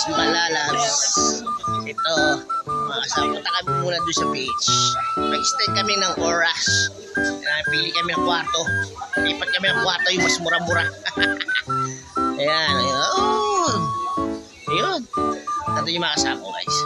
guys, malalabs. Ito, punta kami muna doon sa beach. Mag-stay kami ng oras. Pili kami ng kwarto. Lipat kami ng kwarto yung mas mura-mura. Ayan, ayun. Ayun. Ito yung mga kasama ko guys.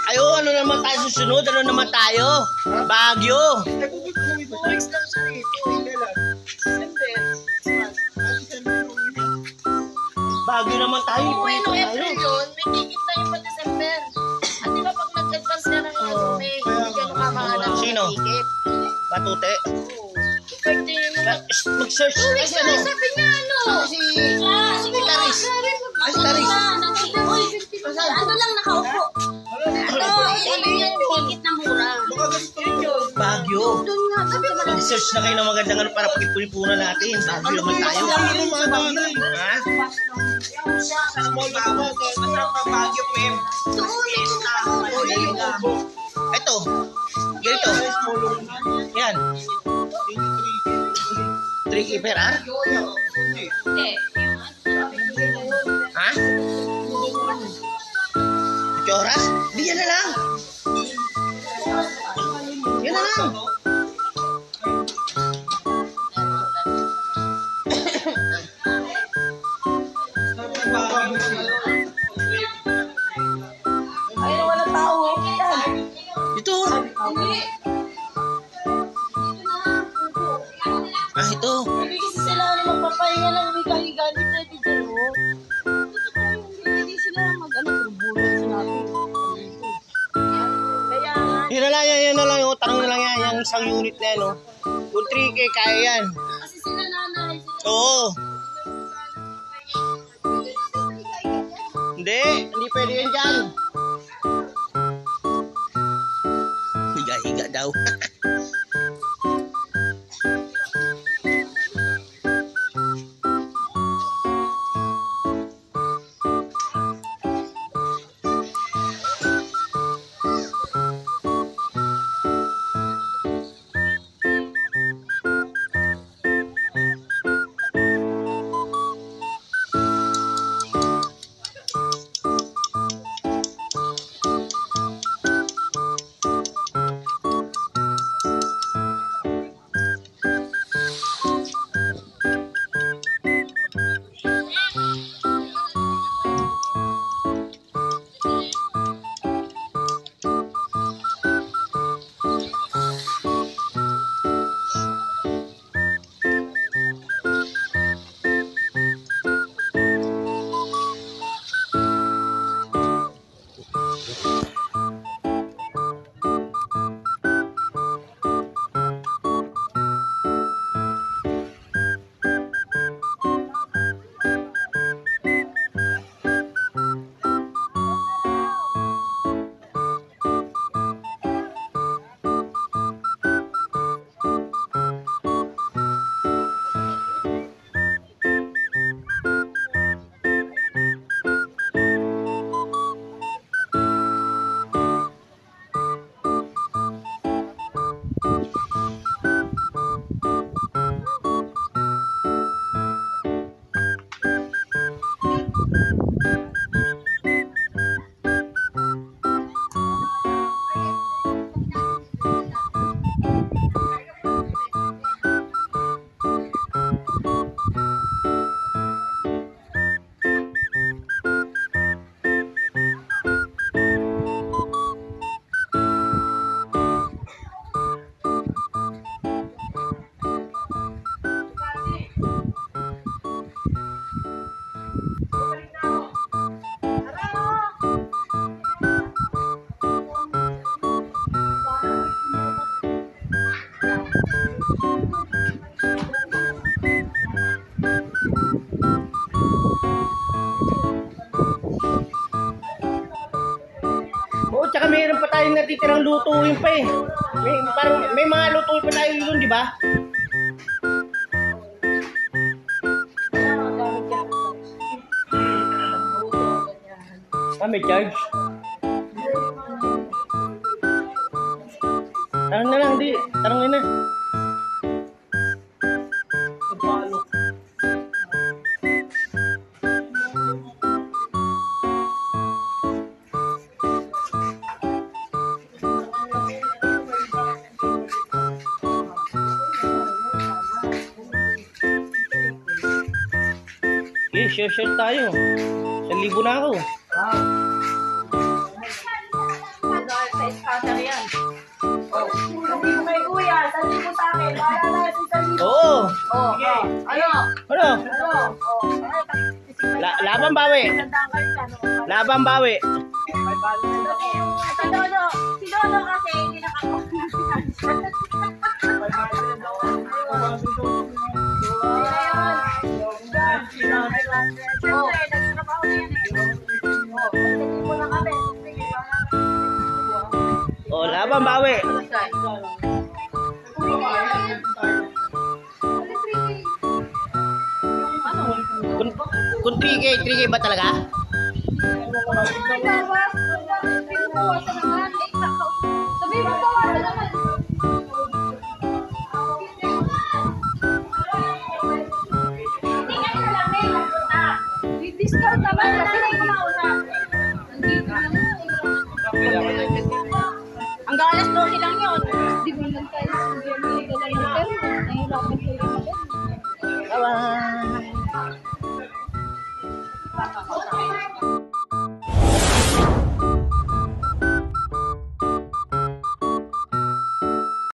Ayo, ano naman tayo susunod? Ano naman tayo? Baguio. Baguio naman tayo. Uwi no April yun, may ticket tayo pa December. At di ba pag nag-advance na ng may gano'n ka mahanap Sino? ng ticket? Batute. Birthday yun naman. Mag-search. Uwi siya, sabi niya ano? Si Taris. Ay, si Taris. Ano lang nakaupo? Ticket na mura. Baguio. Doon nga, sabi mo lang. Mag-search na kayo ng magandang ano para pag-ipunin natin. Baguio naman tayo. Ha? Ito. Ganito. Yan. 3K per hour? Ha? 8 oras? Di yan na lang. Yan na lang. Ay, wala tao. Ito. Ah, ito. Hindi kasi sila magpapahinga ng higa-higa ni Teddy Jero. Hindi sila mag-bulong sinabi. Kaya nga. Yan na lang. Tanong na lang yan. Yung isang unit na yan. Kung 3K, kaya yan. Kasi sila nanay. Oo. Hindi pwede yan dyan. Higa-higa daw. Tsaka mayroon pa tayong natitirang lutuin pa eh. May mga lutuin pa tayo doon, di ba? May charge. Tarang na lang, di. Tarang na. Okay, share tayo. 1,000 na ako. Sa scatter yan. Sabi mo kay kuya, sabi mo sa akin, para na sa sabi mo. Oo. Oh, ano? Ano? Ano? Oh, Laban bawi. Laban bawi. Si Dodo kasi hindi Oh, laban bawi. Kung 3K ba talaga? Sabi mo bawasan naman. Discount naman kasi ang galas 12 lang yun. Di ba lang tayo sa Germany ka lang yung pero nahirapan ko yung Bye-bye.